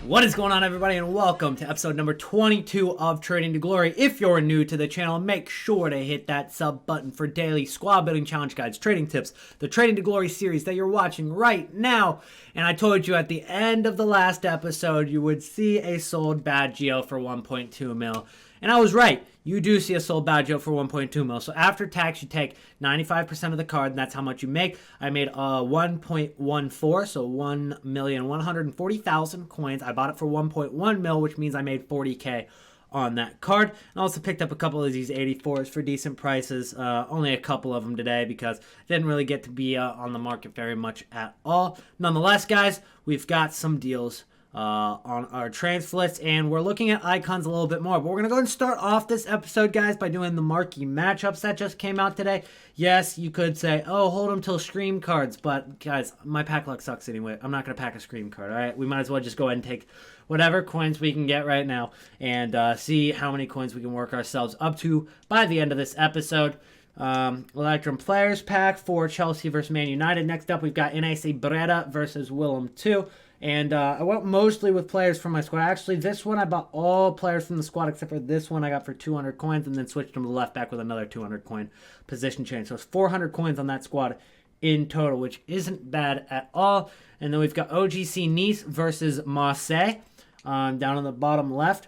What is going on, everybody, and welcome to episode number 22 of Trading to Glory. If you're new to the channel, make sure to hit that sub button for daily squad building challenge guides, trading tips, the Trading to Glory series that you're watching right now. And I told you at the end of the last episode you would see a sold bad geo for 1.2 mil. And I was right. You do see a sold bad geo for 1.2 mil. So after tax, you take 95% of the card, and that's how much you make. I made 1.14, so 1,140,000 coins. I bought it for 1.1 mil, which means I made 40K on that card. I also picked up a couple of these 84s for decent prices. Only a couple of them today because I didn't really get to be on the market very much at all. Nonetheless, guys, we've got some deals on our transfer list, and we're looking at icons a little bit more, but we're gonna go and start off this episode, guys, by doing the marquee matchups that just came out today. Yes, you could say, oh, hold them till stream cards, but guys, my pack luck sucks anyway. I'm not gonna pack a stream card. All right, we might as well just go ahead and take whatever coins we can get right now and see how many coins we can work ourselves up to by the end of this episode. Electrum Players Pack for Chelsea versus Man United. Next up, we've got NAC Breda versus Willem 2. And I went mostly with players from my squad. Actually, this one I bought all players from the squad except for this one I got for 200 coins and then switched them to the left back with another 200 coin position change. So it's 400 coins on that squad in total, which isn't bad at all. And then we've got OGC Nice versus Marseille down on the bottom left.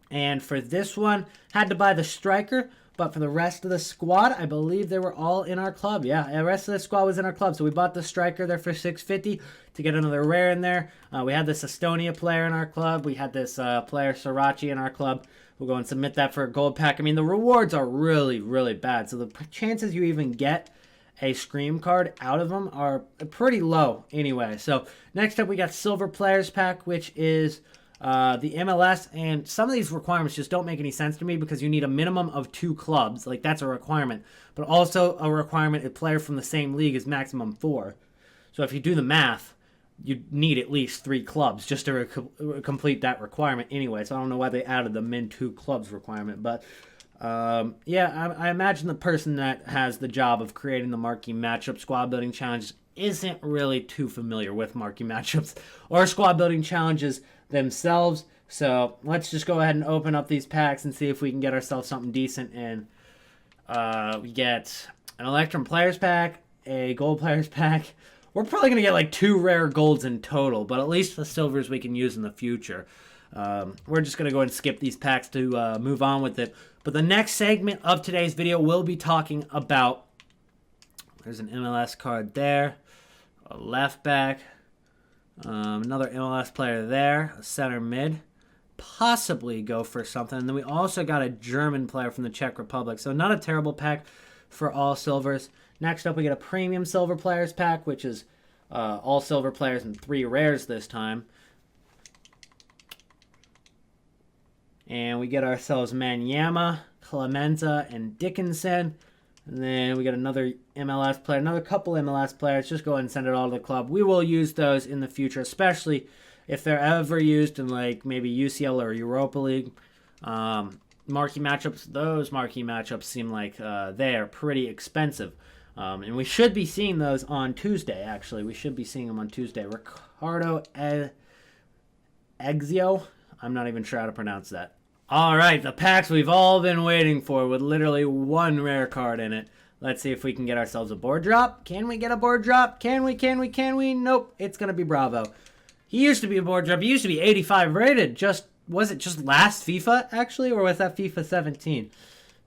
And for this one, had to buy the striker. But for the rest of the squad, I believe they were all in our club. Yeah, the rest of the squad was in our club. So we bought the striker there for 650 to get another rare in there. We had this Estonia player in our club. We had this player Sriracha in our club. We'll go and submit that for a gold pack. I mean, the rewards are really, really bad. So the chances you even get a Scream card out of them are pretty low anyway. So next up, we got Silver Players Pack, which is the MLS, and some of these requirements just don't make any sense to me because you need a minimum of 2 clubs. Like, that's a requirement. But also a requirement, a player from the same league is maximum 4. So if you do the math, you need at least 3 clubs just to complete that requirement anyway. So I don't know why they added the min 2 clubs requirement. But yeah, I imagine the person that has the job of creating the marquee matchup squad building challenges isn't really too familiar with marquee matchups or squad building challenges themselves. So let's just go ahead and open up these packs and see if we can get ourselves something decent. And we get an Electrum Players Pack, a Gold Players Pack. We're probably going to get like 2 rare golds in total, but at least the silvers we can use in the future. We're just going to go ahead and skip these packs to move on with it. But the next segment of today's video will be talking about, there's an MLS card there, a left back, another MLS player there, a center mid, possibly go for something. And then we also got a German player from the Czech Republic. So not a terrible pack for all silvers. Next up, we get a Premium Silver Players Pack, which is all silver players and 3 rares this time. And we get ourselves Manyama, Clemenza, and Dickinson. And then we got another MLS player, another couple MLS players. Just go ahead and send it all to the club. We will use those in the future, especially if they're ever used in like maybe UCL or Europa League. Marquee matchups, those marquee matchups seem like they are pretty expensive. And we should be seeing those on Tuesday, actually. We should be seeing them on Tuesday. Ricardo Exio. I'm not even sure how to pronounce that. All right, the packs we've all been waiting for with literally 1 rare card in it. Let's see if we can get ourselves a board drop. Can we get a board drop? Can we? Nope, it's going to be Bravo. He used to be a board drop. He used to be 85 rated. Was it just last FIFA, actually, or was that FIFA 17?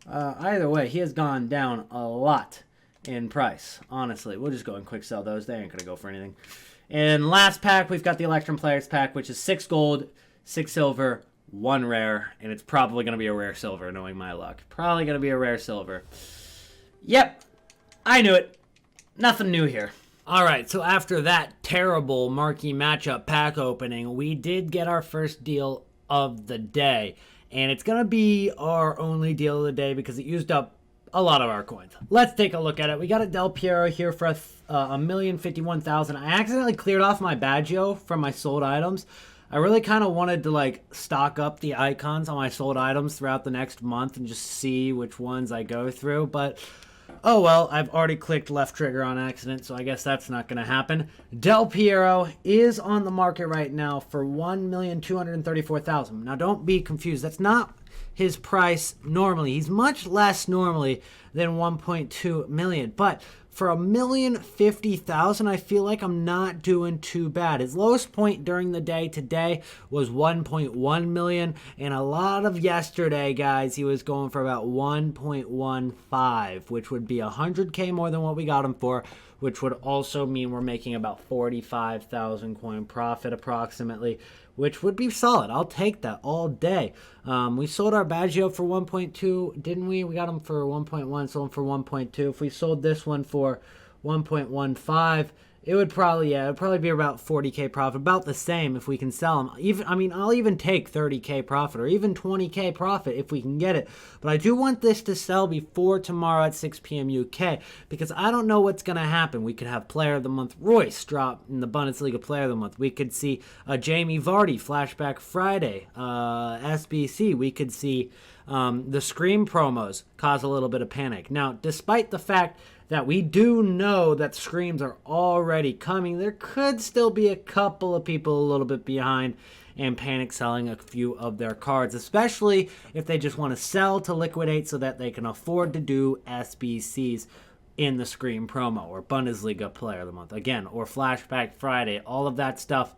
Either way, he has gone down a lot in price, honestly. We'll just go and quick sell those. They ain't going to go for anything. And last pack, we've got the Electrum Players Pack, which is 6 gold, 6 silver, 1 rare, and it's probably going to be a rare silver, knowing my luck. Probably going to be a rare silver. Yep, I knew it. Nothing new here. All right, so after that terrible marquee matchup pack opening, we did get our first deal of the day, and it's going to be our only deal of the day because it used up a lot of our coins. Let's take a look at it. We got a Del Piero here for 1,051,000. I accidentally cleared off my Baggio from my sold items. I really kind of wanted to like stock up the icons on my sold items throughout the next month and just see which ones I go through, but Oh well, I've already clicked left trigger on accident, so I guess that's not going to happen. Del Piero is on the market right now for $1,234,000. Now don't be confused. That's not his price normally. He's much less normally than 1.2 million, but for $1,050,000, I feel like I'm not doing too bad. His lowest point during the day today was 1.1 million, and a lot of yesterday, guys, he was going for about 1.15, which would be 100K more than what we got him for, which would also mean we're making about 45,000 coin profit approximately, which would be solid. I'll take that all day. We sold our Baggio for 1.2, didn't we? We got them for 1.1, sold them for 1.2. If we sold this one for 1.15, it would probably, yeah, it would probably be about 40K profit, about the same if we can sell them. I'll even take 30K profit or even 20K profit if we can get it. But I do want this to sell before tomorrow at 6 p.m. UK because I don't know what's going to happen. We could have Player of the Month Royce drop in the Bundesliga Player of the Month. We could see Jamie Vardy Flashback Friday, SBC. We could see the Scream promos cause a little bit of panic. Now, despite the fact that we do know that screams are already coming, there could still be a couple of people a little bit behind and panic selling a few of their cards, especially if they just want to sell to liquidate so that they can afford to do SBCs in the Scream promo or Bundesliga Player of the Month again, or Flashback Friday, all of that stuff.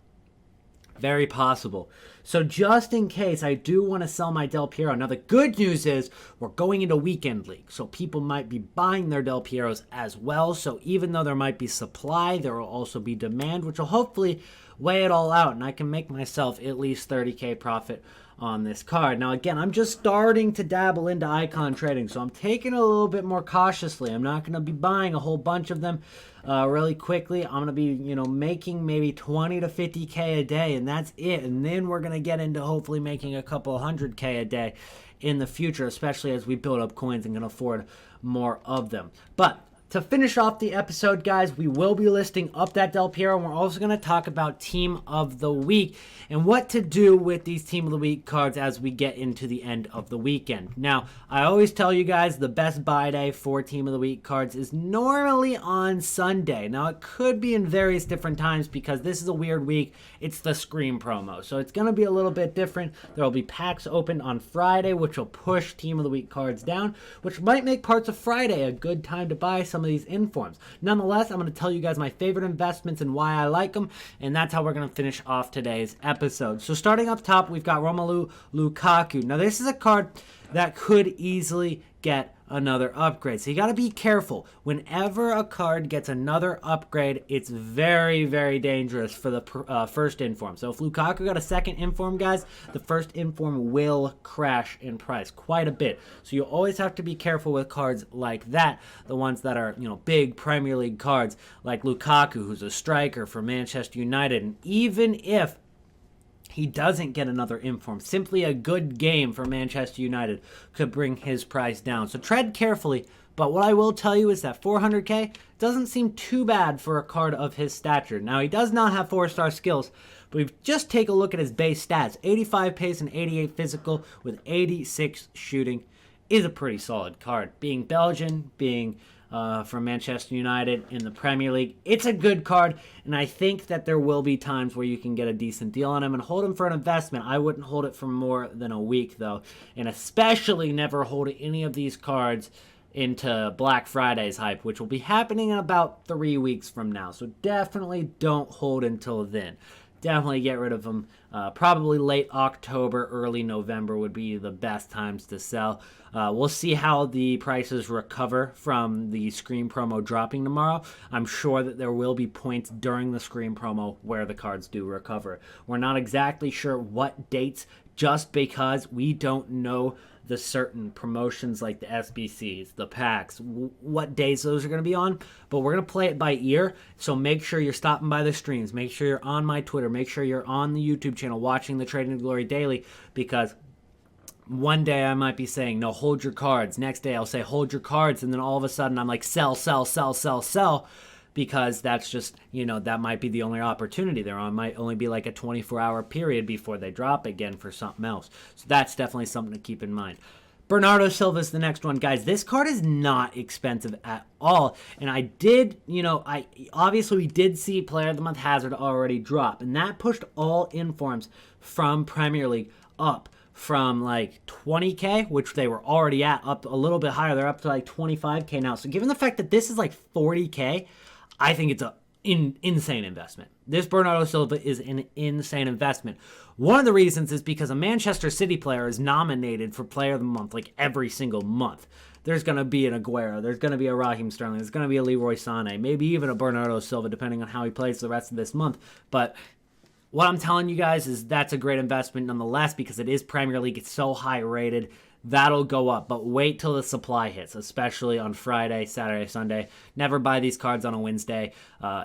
Very possible. So just in case, I do want to sell my Del Piero. Now, the good news is we're going into Weekend League, so people might be buying their Del Pieros as well. So even though there might be supply, there will also be demand, which will hopefully weigh it all out, and I can make myself at least 30K profit on this card. Now, again, I'm just starting to dabble into icon trading, so I'm taking it a little bit more cautiously. I'm not going to be buying a whole bunch of them really quickly. I'm going to be, making maybe 20 to 50K a day, and that's it. And then we're going to get into hopefully making a couple 100K a day in the future, especially as we build up coins and can afford more of them. But to finish off the episode, guys, we will be listing up that Del Piero, and we're also going to talk about Team of the Week and what to do with these Team of the Week cards as we get into the end of the weekend. Now, I always tell you guys the best buy day for Team of the Week cards is normally on Sunday. Now, it could be in various different times because this is a weird week. It's the Scream promo, so it's going to be a little bit different. There will be packs opened on Friday, which will push Team of the Week cards down, which might make parts of Friday a good time to buy some of these informs. Nonetheless, I'm going to tell you guys my favorite investments and why I like them, and that's how we're going to finish off today's episode. So starting up top, we've got Romelu Lukaku. Now, this is a card that could easily get another upgrade. So you got to be careful. Whenever a card gets another upgrade, it's very, very dangerous for the first inform. So if Lukaku got a second inform, guys, the first inform will crash in price quite a bit. So you always have to be careful with cards like that. The ones that are, big Premier League cards like Lukaku, who's a striker for Manchester United. And even if he doesn't get another inform, simply a good game for Manchester United could bring his price down. So tread carefully, but what I will tell you is that 400K doesn't seem too bad for a card of his stature. Now, he does not have 4-star skills, but we just take a look at his base stats. 85 pace and 88 physical with 86 shooting is a pretty solid card. Being Belgian, being from Manchester United in the Premier League, it's a good card, and I think that there will be times where you can get a decent deal on him and hold him for an investment. I wouldn't hold it for more than a week, though, and especially never hold any of these cards into Black Friday's hype, which will be happening in about 3 weeks from now, so definitely don't hold until then. Definitely get rid of them. Probably late October, early November would be the best times to sell. We'll see how the prices recover from the Scream promo dropping tomorrow. I'm sure that there will be points during the Scream promo where the cards do recover. We're not exactly sure what dates just because we don't know the certain promotions like the SBCs, the packs, what days those are going to be on, but we're going to play it by ear, so make sure you're stopping by the streams, make sure you're on my Twitter, make sure you're on the YouTube channel watching the Trading to Glory Daily, because one day I might be saying, no, hold your cards, next day I'll say, hold your cards, and then all of a sudden I'm like, sell, sell, sell, sell, sell, because that's just, that might be the only opportunity. There might only be like a 24-hour period before they drop again for something else. So that's definitely something to keep in mind. Bernardo Silva is the next one, guys. This card is not expensive at all. And I did, we did see Player of the Month Hazard already drop. And that pushed all informs from Premier League up from like 20K, which they were already at, up a little bit higher. They're up to like 25K now. So given the fact that this is like 40K, I think it's an insane investment. This Bernardo Silva is an insane investment. One of the reasons is because a Manchester City player is nominated for Player of the Month like every single month. There's going to be an Aguero. There's going to be a Raheem Sterling. There's going to be a Leroy Sané. Maybe even a Bernardo Silva, depending on how he plays the rest of this month. But what I'm telling you guys is that's a great investment nonetheless because it is Premier League. It's so high rated. That'll go up, but wait till the supply hits, especially on Friday, Saturday, Sunday. Never buy these cards on a Wednesday.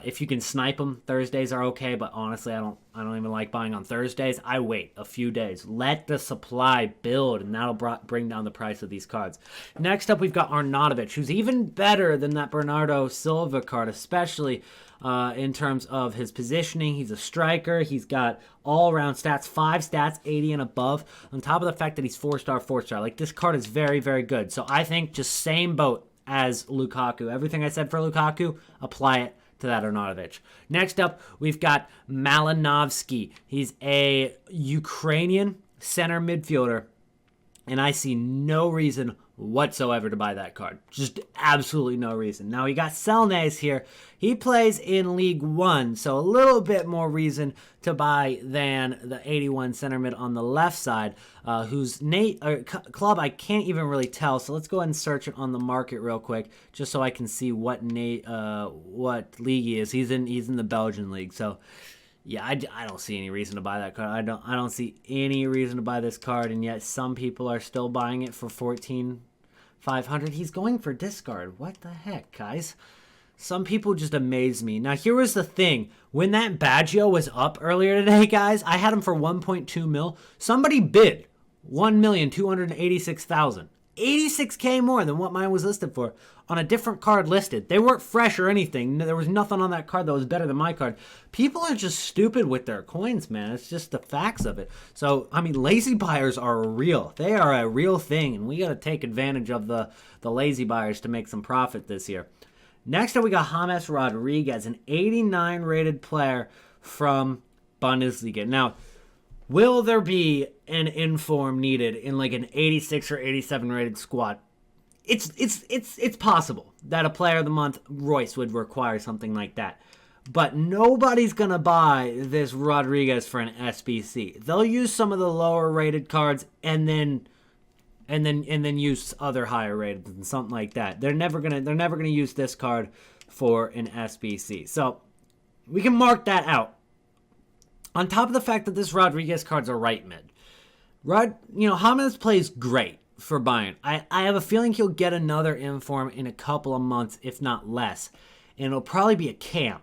If you can snipe them, Thursdays are okay, but honestly, I don't even like buying on Thursdays. I wait a few days. Let the supply build, and that'll bring down the price of these cards. Next up, we've got Arnautovic, who's even better than that Bernardo Silva card, especially in terms of his positioning. He's a striker. He's got all-around stats, 5 stats, 80 and above, on top of the fact that he's 4-star, 4-star. Like, this card is very, very good. So I think just same boat as Lukaku. Everything I said for Lukaku, apply it to that Arnautovic. Next up, we've got Malinovsky. He's a Ukrainian center midfielder, and I see no reason whatsoever to buy that card. Just absolutely no reason. Now, we got Selnes here. He plays in League One, so a little bit more reason to buy than the 81 center mid on the left side, whose club I can't even really tell. So let's go ahead and search it on the market real quick, just so I can see what league he is. He's in the Belgian league. So yeah, I don't see any reason to buy that card. I don't see any reason to buy this card, and yet some people are still buying it for 14,500. He's going for discard. What the heck, guys? Some people just amaze me. Now, here was the thing. When that Baggio was up earlier today, guys, I had him for 1.2 mil. Somebody bid 1,286,000. 86K more than what mine was listed for on a different card listed. They weren't fresh or anything. There was nothing on that card that was better than my card. People are just stupid with their coins, man. It's just the facts of it. So, I mean, lazy buyers are real. They are a real thing, and we got to take advantage of the lazy buyers to make some profit this year. Next up, we got Hamas Rodriguez, an 89 rated player from Bundesliga. Now, will there be an inform needed in like an 86 or 87 rated squad? It's possible that a Player of the Month Royce would require something like that. But nobody's going to buy this Rodriguez for an SBC. They'll use some of the lower rated cards and then use other higher rated and something like that. They're never gonna use this card for an SBC. So we can mark that out. On top of the fact that this Rodriguez card's a right mid. Hamas plays great for Bayern. I have a feeling he'll get another inform in a couple of months, if not less. And it'll probably be a cam,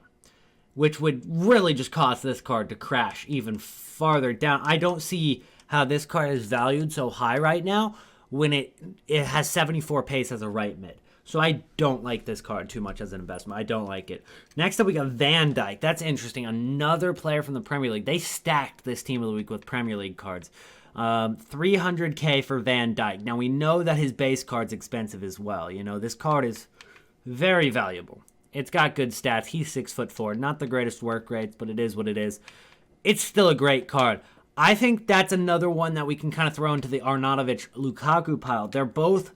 which would really just cause this card to crash even farther down. I don't see how this card is valued so high right now when it has 74 pace as a right mid. So I don't like this card too much as an investment. I don't like it. Next up, we got Van Dijk. That's interesting. Another player from the Premier League. They stacked this team of the week with Premier League cards. 300K for Van Dijk. Now, we know that his base card's expensive as well. This card is very valuable. It's got good stats. He's 6'4". Not the greatest work rates, but it is what it is. It's still a great card. I think that's another one that we can kind of throw into the Arnautovic Lukaku pile. They're both,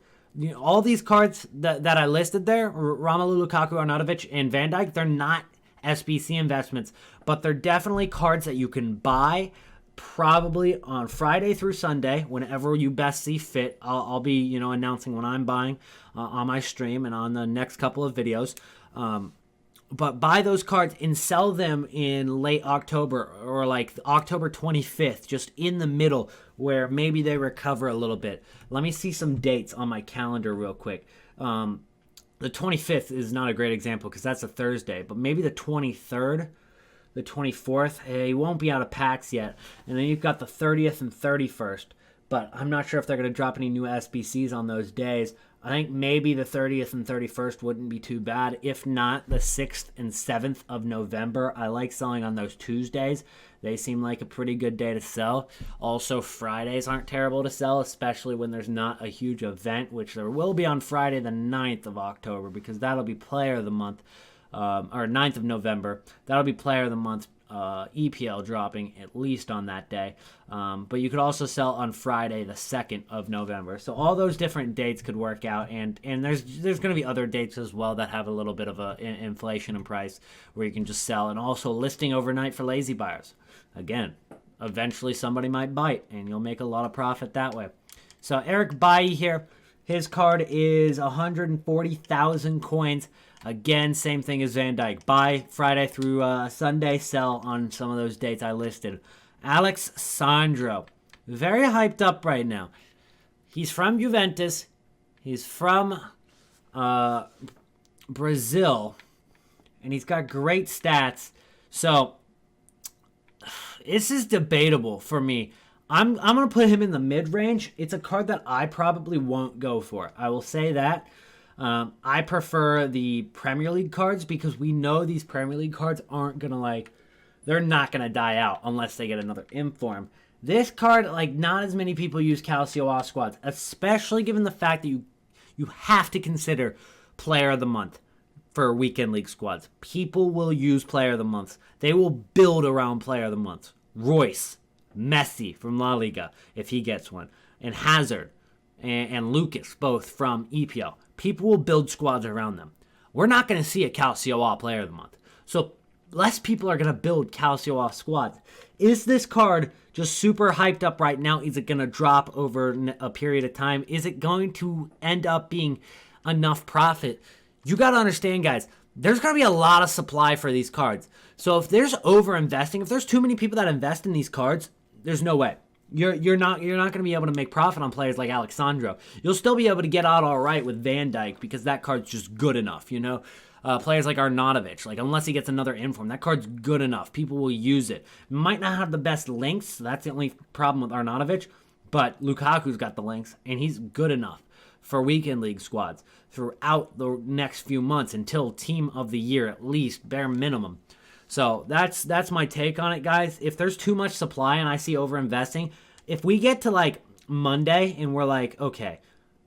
all these cards that I listed there, Romelu Lukaku, Arnautovic, and Van Dijk, they're not SBC investments, but they're definitely cards that you can buy probably on Friday through Sunday, whenever you best see fit. I'll be, announcing when I'm buying on my stream and on the next couple of videos. But buy those cards and sell them in late October or like October 25th, just in the middle where maybe they recover a little bit. Let me see some dates on my calendar real quick. The 25th is not a great example because that's a Thursday, but maybe the 23rd, the 24th, he won't be out of packs yet. And then you've got the 30th and 31st. but I'm not sure if they're going to drop any new SBCs on those days. I think maybe the 30th and 31st wouldn't be too bad. If not, the 6th and 7th of November. I like selling on those Tuesdays. They seem like a pretty good day to sell. Also, Fridays aren't terrible to sell, especially when there's not a huge event, which there will be on Friday the 9th of October, because that'll be Player of the Month, or 9th of November. That'll be Player of the Month. EPL dropping at least on that day, but you could also sell on Friday the 2nd of November. So all those different dates could work out, and there's going to be other dates as well that have a little bit of a inflation in price where you can just sell, and also listing overnight for lazy buyers. Again, eventually somebody might bite and you'll make a lot of profit that way. So Eric Bailly here, his card is 140,000 coins. Again, same thing as Van Dijk. Buy Friday through Sunday, sell on some of those dates I listed. Alex Sandro, very hyped up right now. He's from Juventus. He's from Brazil. And he's got great stats. So, this is debatable for me. I'm going to put him in the mid-range. It's a card that I probably won't go for. I will say that. I prefer the Premier League cards because we know these Premier League cards aren't going to, they're not going to die out unless they get another inform. This card, not as many people use Calcio squads, especially given the fact that you have to consider Player of the Month for weekend league squads. People will use Player of the Month. They will build around Player of the Month. Royce, Messi from La Liga, if he gets one, and Hazard and Lucas, both from EPL. People will build squads around them. We're not going to see a Calcio Player of the Month. So less people are going to build Calcio squads. Is this card just super hyped up right now? Is it going to drop over a period of time? Is it going to end up being enough profit? You got to understand, guys, there's going to be a lot of supply for these cards. So if there's over-investing, if there's too many people that invest in these cards, there's no way. You're not going to be able to make profit on players like Alexandro. You'll still be able to get out all right with Van Dijk because that card's just good enough, you know? Players like Arnautovic, unless he gets another inform, that card's good enough. People will use it. Might not have the best links, so that's the only problem with Arnautovic, but Lukaku's got the links, and he's good enough for weekend league squads throughout the next few months until team of the year at least, bare minimum. So that's my take on it, guys. If there's too much supply and I see over-investing, if we get to Monday and we're okay,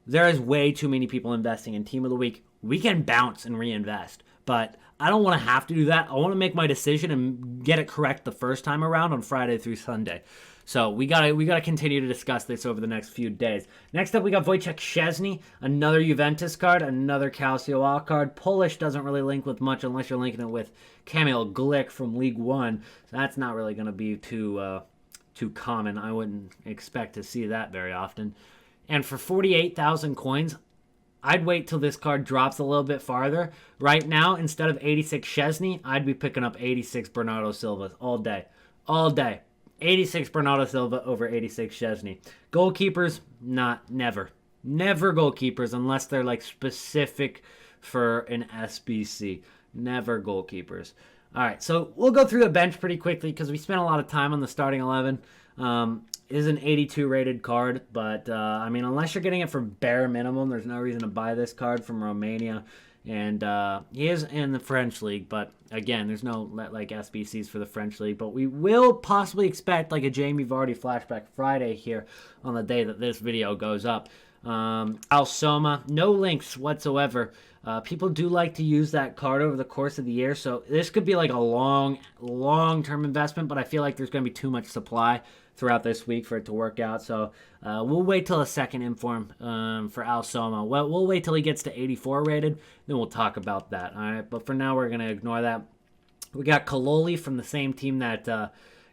there is way too many people investing in Team of the Week, we can bounce and reinvest. But I don't want to have to do that. I want to make my decision and get it correct the first time around on Friday through Sunday. So we gotta continue to discuss this over the next few days. Next up, we got Wojciech Szczesny, another Juventus card, another Calcio card. Polish doesn't really link with much unless you're linking it with Kamil Glik from League One. So that's not really going to be too common. I wouldn't expect to see that very often. And for 48,000 coins, I'd wait till this card drops a little bit farther. Right now, instead of 86 Szczesny, I'd be picking up 86 Bernardo Silva all day. All day. 86 Bernardo Silva over 86 Szczesny. Goalkeepers, never. Never goalkeepers unless they're specific for an SBC. Never goalkeepers. All right, so we'll go through the bench pretty quickly because we spent a lot of time on the starting 11. Is an 82 rated card, but unless you're getting it for bare minimum, there's no reason to buy this card from Romania. And he is in the French league, but again, there's no SBCs for the French league. But we will possibly expect a Jamie Vardy flashback Friday here on the day that this video goes up. Alsoma, no links whatsoever. People do like to use that card over the course of the year, so this could be a long-term investment, but I feel like there's going to be too much supply throughout this week for it to work out. So we'll wait till a second inform for Alsoma. We'll wait till he gets to 84 rated, then we'll talk about that. All right, but for now, we're going to ignore that. We got Kaloli from the same team that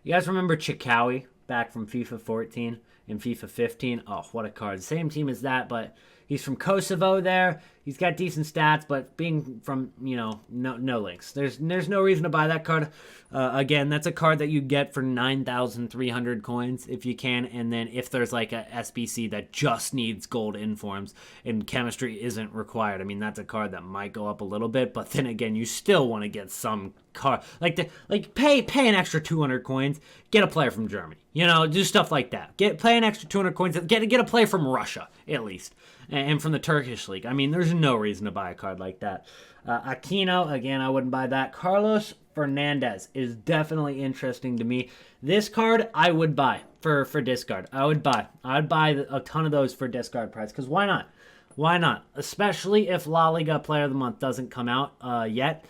you guys remember Chikawi back from FIFA 14 and FIFA 15. Oh, what a card. Same team as that, but he's from Kosovo there. He's got decent stats, but being from, no links. There's no reason to buy that card. Again, that's a card that you get for 9,300 coins if you can, and then if there's a SBC that just needs gold informs and chemistry isn't required, that's a card that might go up a little bit, but then again, you still want to get some card. Pay an extra 200 coins, get a player from Germany. Do stuff like that. Pay play, an extra 200 coins. Get a play from Russia, at least, and from the Turkish league. I mean, there's no reason to buy a card like that. Aquino, again, I wouldn't buy that. Carlos Fernandez is definitely interesting to me. This card, I would buy for discard. I would buy a ton of those for discard price, because why not? Why not? Especially if La Liga Player of the Month doesn't come out yet.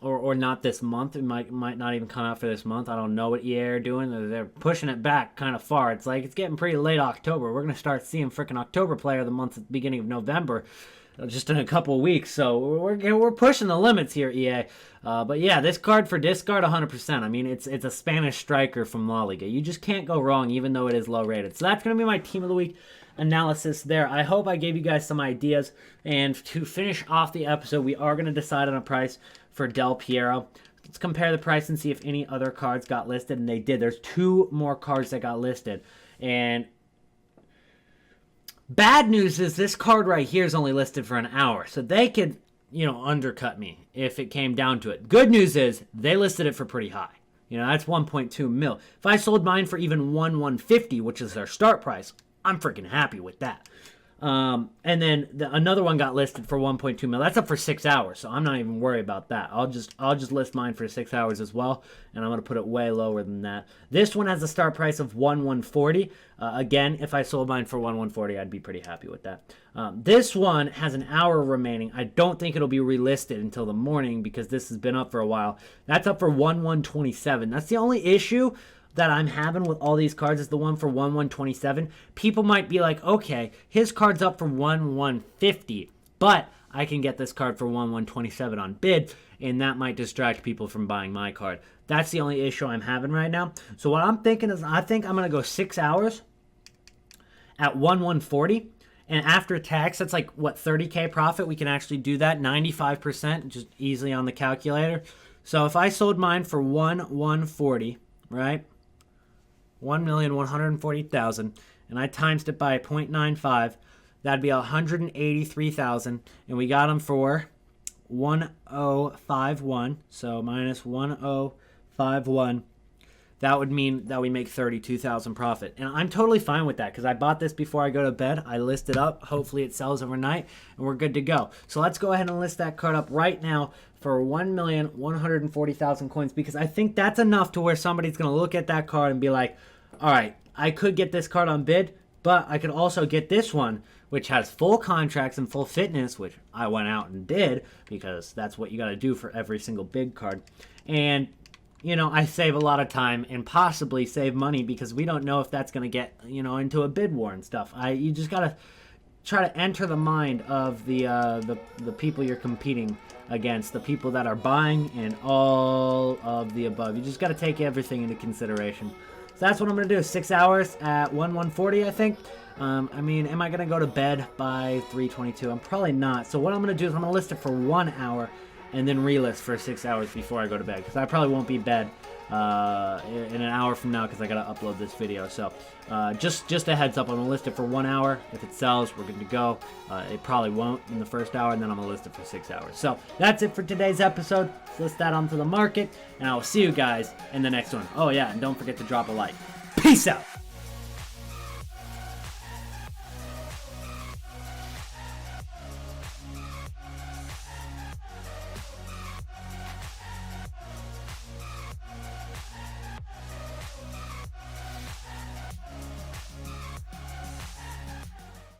Or not this month. It might not even come out for this month. I don't know what EA are doing. They're pushing it back kind of far. It's like it's getting pretty late October. We're going to start seeing freaking October Player of the Month at the beginning of November, just in a couple of weeks. So we're pushing the limits here, EA. But yeah, this card for discard, 100%. I mean, it's a Spanish striker from La Liga. You just can't go wrong, even though it is low rated. So that's going to be my Team of the Week analysis there. I hope I gave you guys some ideas. And to finish off the episode, we are going to decide on a price for Del Piero. Let's compare the price and see if any other cards got listed, and they did. There's 2 more cards that got listed. And bad news is this card right here is only listed for an hour. So they could, undercut me if it came down to it. Good news is they listed it for pretty high. That's 1.2 mil. If I sold mine for even 150, which is their start price, I'm freaking happy with that. And then another one got listed for 1.2 mil. That's up for 6 hours, so I'm not even worried about that. I'll just list mine for 6 hours as well, and I'm gonna put it way lower than that. This one has a start price of 140. Again, if I sold mine for 140, I'd be pretty happy with that. This one has an hour remaining. I don't think it'll be relisted until the morning because this has been up for a while. That's up for 1127. That's the only issue that I'm having with all these cards is the one for 1127. People might be like, okay, his card's up for 1150, but I can get this card for 1127 on bid, and that might distract people from buying my card. That's the only issue I'm having right now. So what I'm thinking is I think I'm going to go 6 hours at 1140. And after tax, that's like, what, 30K profit? We can actually do that, 95%, just easily on the calculator. So if I sold mine for 1140, right? 1,140,000, and I times it by 0.95, that'd be 183,000, and we got them for 1051. So minus 1051, that would mean that we make 32,000 profit, and I'm totally fine with that because I bought this before I go to bed. I list it up. Hopefully, it sells overnight, and we're good to go. So let's go ahead and list that card up right now for 1,140,000 coins, because I think that's enough to where somebody's going to look at that card and be like, all right, I could get this card on bid, but I could also get this one, which has full contracts and full fitness, which I went out and did because that's what you got to do for every single big card. And, I save a lot of time and possibly save money because we don't know if that's going to get, into a bid war and stuff. You just got to try to enter the mind of the people you're competing against, the people that are buying, and all of the above. You just got to take everything into consideration. So that's what I'm going to do. 6 hours at 1140, I think. I mean, am I going to go to bed by 3:22? I'm probably not. So what I'm going to do is I'm going to list it for 1 hour and then relist for 6 hours before I go to bed, because I probably won't be in bed in an hour from now because I got to upload this video. So just a heads up, I'm going to list it for 1 hour. If it sells, we're good to go. It probably won't in the first hour, and then I'm going to list it for 6 hours. So that's it for today's episode. Let's list that onto the market, and I will see you guys in the next one. Oh yeah, and don't forget to drop a like. Peace out.